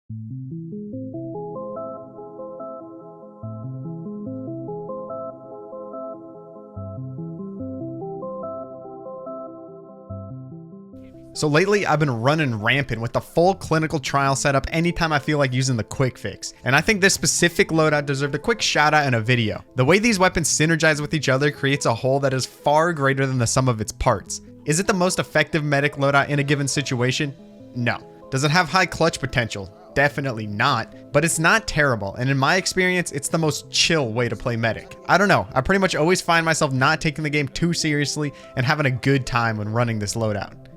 So lately, I've been running rampant with the full clinical trial setup anytime I feel like using the quick fix. And I think this specific loadout deserved a quick shout out in a video. The way these weapons synergize with each other creates a whole that is far greater than the sum of its parts. Is it the most effective medic loadout in a given situation? No. Does it have high clutch potential? Definitely not, but it's not terrible, and in my experience, it's the most chill way to play medic. I don't know, I pretty much always find myself not taking the game too seriously and having a good time when running this loadout.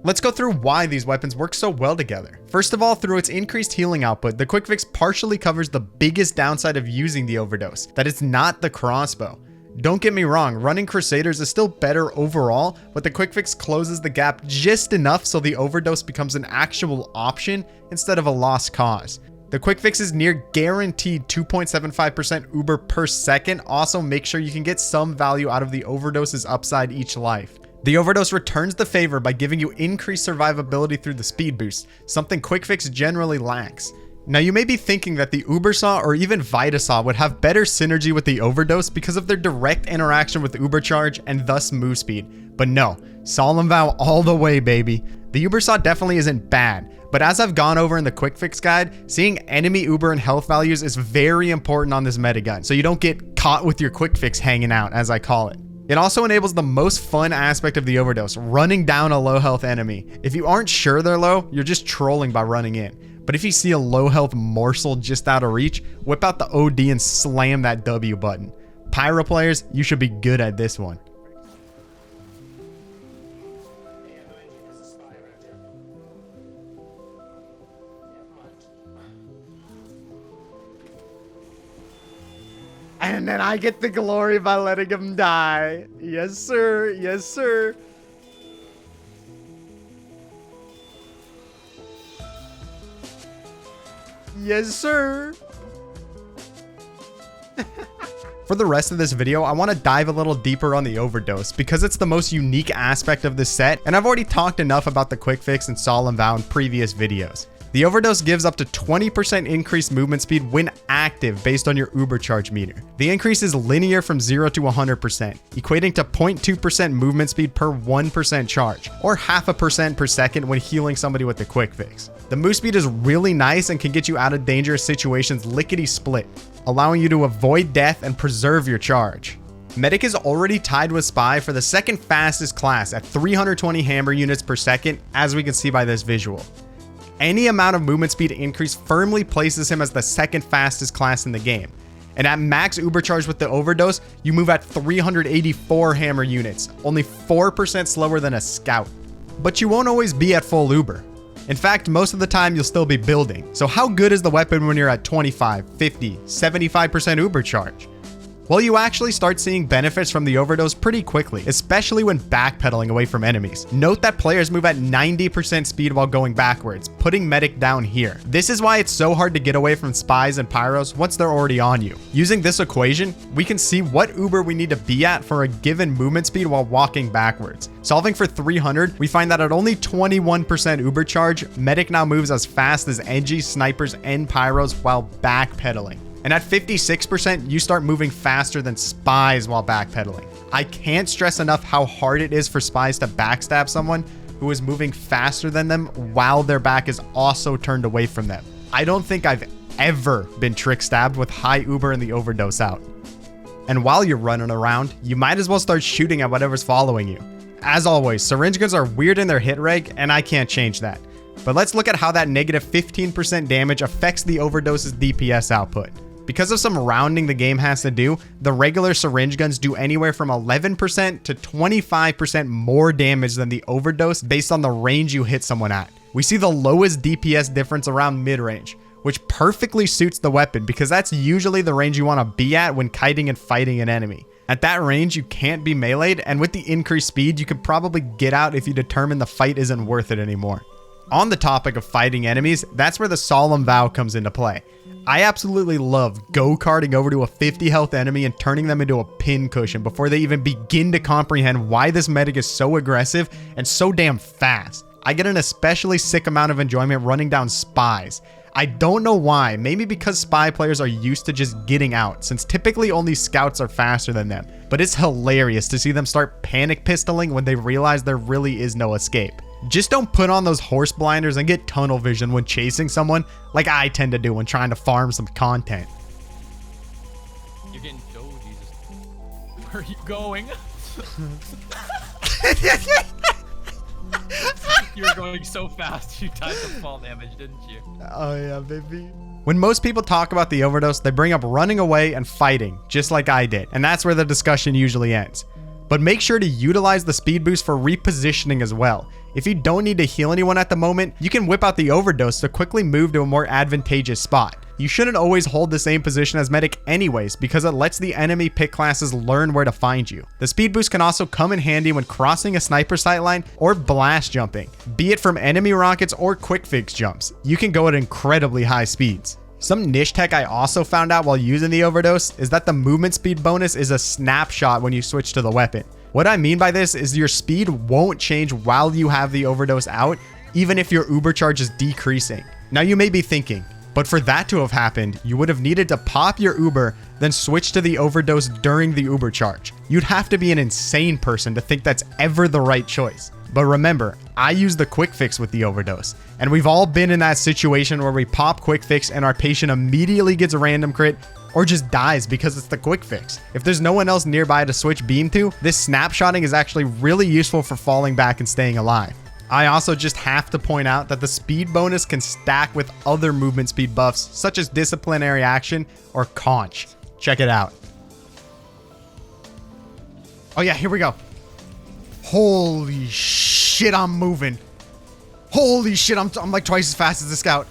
Let's go through why these weapons work so well together. First of all, through its increased healing output, the quick fix partially covers the biggest downside of using the overdose, that it's not the crossbow. Don't get me wrong, running Crusaders is still better overall, but the quick fix closes the gap just enough so the overdose becomes an actual option instead of a lost cause. The quick fix's near guaranteed 2.75% Uber per second also make sure you can get some value out of the overdose's upside each life. The overdose returns the favor by giving you increased survivability through the speed boost, something quick fix generally lacks. Now you may be thinking that the Uber Saw or even Vita Saw would have better synergy with the overdose because of their direct interaction with Uber Charge and thus move speed, but no, Solemn Vow all the way, baby. The Uber Saw definitely isn't bad, but as I've gone over in the quick fix guide, seeing enemy Uber and health values is very important on this metagun, so you don't get caught with your quick fix hanging out, as I call it. It also enables the most fun aspect of the overdose, running down a low health enemy. If you aren't sure they're low, you're just trolling by running in. But if you see a low health morsel just out of reach, whip out the OD and slam that W button. Pyro players, you should be good at this one. And then I get the glory by letting him die. Yes, sir. Yes, sir. Yes, sir. For the rest of this video, I want to dive a little deeper on the overdose because it's the most unique aspect of this set, and I've already talked enough about the quick fix and Solemn Vow in previous videos. The overdose gives up to 20% increased movement speed when active based on your Uber charge meter. The increase is linear from 0 to 100%, equating to 0.2% movement speed per 1% charge, or 0.5% per second when healing somebody with the quick fix. The move speed is really nice and can get you out of dangerous situations lickety-split, allowing you to avoid death and preserve your charge. Medic is already tied with Spy for the second fastest class at 320 hammer units per second, as we can see by this visual. Any amount of movement speed increase firmly places him as the second fastest class in the game. And at max Uber charge with the overdose, you move at 384 hammer units, only 4% slower than a scout. But you won't always be at full Uber. In fact, most of the time you'll still be building. So how good is the weapon when you're at 25, 50, 75% Uber charge? Well, you actually start seeing benefits from the overdose pretty quickly, especially when backpedaling away from enemies. Note that players move at 90% speed while going backwards, putting medic down here. This is why it's so hard to get away from spies and pyros once they're already on you. Using this equation, we can see what Uber we need to be at for a given movement speed while walking backwards. Solving for 300, we find that at only 21% Uber charge, medic now moves as fast as edgy snipers and pyros while backpedaling. And at 56%, you start moving faster than spies while backpedaling. I can't stress enough how hard it is for spies to backstab someone who is moving faster than them while their back is also turned away from them. I don't think I've ever been trick stabbed with high Uber and the overdose out. And while you're running around, you might as well start shooting at whatever's following you. As always, syringe guns are weird in their hit reg, and I can't change that. But let's look at how that negative 15% damage affects the overdose's DPS output. Because of some rounding the game has to do, the regular syringe guns do anywhere from 11% to 25% more damage than the overdose based on the range you hit someone at. We see the lowest DPS difference around mid-range, which perfectly suits the weapon because that's usually the range you want to be at when kiting and fighting an enemy. At that range, you can't be meleeed, and with the increased speed, you could probably get out if you determine the fight isn't worth it anymore. On the topic of fighting enemies, that's where the Solemn Vow comes into play. I absolutely love go-karting over to a 50 health enemy and turning them into a pin cushion before they even begin to comprehend why this medic is so aggressive and so damn fast. I get an especially sick amount of enjoyment running down spies. I don't know why, maybe because spy players are used to just getting out, since typically only scouts are faster than them. But it's hilarious to see them start panic pistoling when they realize there really is no escape. Just don't put on those horse blinders and get tunnel vision when chasing someone like I tend to do when trying to farm some content. You're getting... Oh, Jesus. Where are you going? You were going so fast, you died to fall damage, didn't you? Oh yeah, baby. When most people talk about the overdose, they bring up running away and fighting, just like I did, and that's where the discussion usually ends. But make sure to utilize the speed boost for repositioning as well. If you don't need to heal anyone at the moment, you can whip out the overdose to quickly move to a more advantageous spot. You shouldn't always hold the same position as medic anyways, because it lets the enemy pick classes learn where to find you. The speed boost can also come in handy when crossing a sniper sight line or blast jumping, be it from enemy rockets or quick fix jumps. You can go at incredibly high speeds. Some niche tech I also found out while using the overdose is that the movement speed bonus is a snapshot when you switch to the weapon. What I mean by this is your speed won't change while you have the overdose out, even if your uber charge is decreasing. Now you may be thinking, but for that to have happened, you would have needed to pop your Uber, then switch to the overdose during the Uber charge. You'd have to be an insane person to think that's ever the right choice. But remember, I use the quick fix with the overdose, and we've all been in that situation where we pop quick fix and our patient immediately gets a random crit or just dies because it's the quick fix. If there's no one else nearby to switch beam to, this snapshotting is actually really useful for falling back and staying alive. I also just have to point out that the speed bonus can stack with other movement speed buffs such as disciplinary action or conch. Check it out. Oh yeah, here we go. Holy shit, I'm moving. Holy shit, I'm like twice as fast as the scout.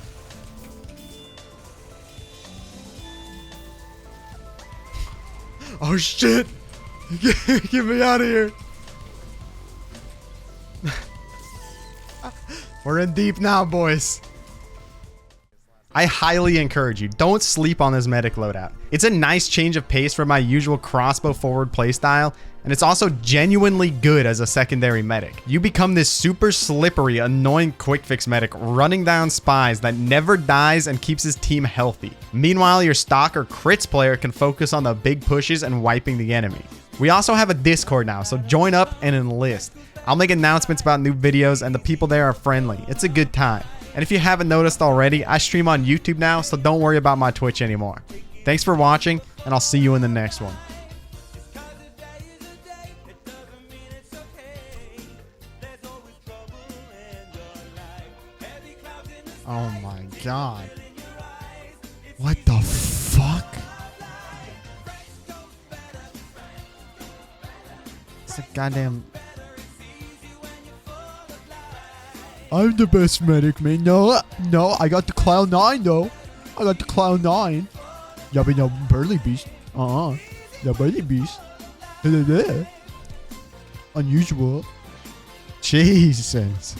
Oh shit. Get me out of here. We're in deep now, boys. I highly encourage you, don't sleep on this medic loadout. It's a nice change of pace from my usual crossbow forward playstyle, and it's also genuinely good as a secondary medic. You become this super slippery, annoying quick fix medic running down spies that never dies and keeps his team healthy. Meanwhile, your stock or crits player can focus on the big pushes and wiping the enemy. We also have a Discord now, so join up and enlist. I'll make announcements about new videos and the people there are friendly. It's a good time. And if you haven't noticed already, I stream on YouTube now, so don't worry about my Twitch anymore. Thanks for watching, and I'll see you in the next one. Oh my god. What the fuck? It's a goddamn... I'm the best medic, man. No, I got the Cloud 9, though. I got the Cloud 9. Yeah, but no, Burly Beast. The Burly Beast. Unusual. Jesus.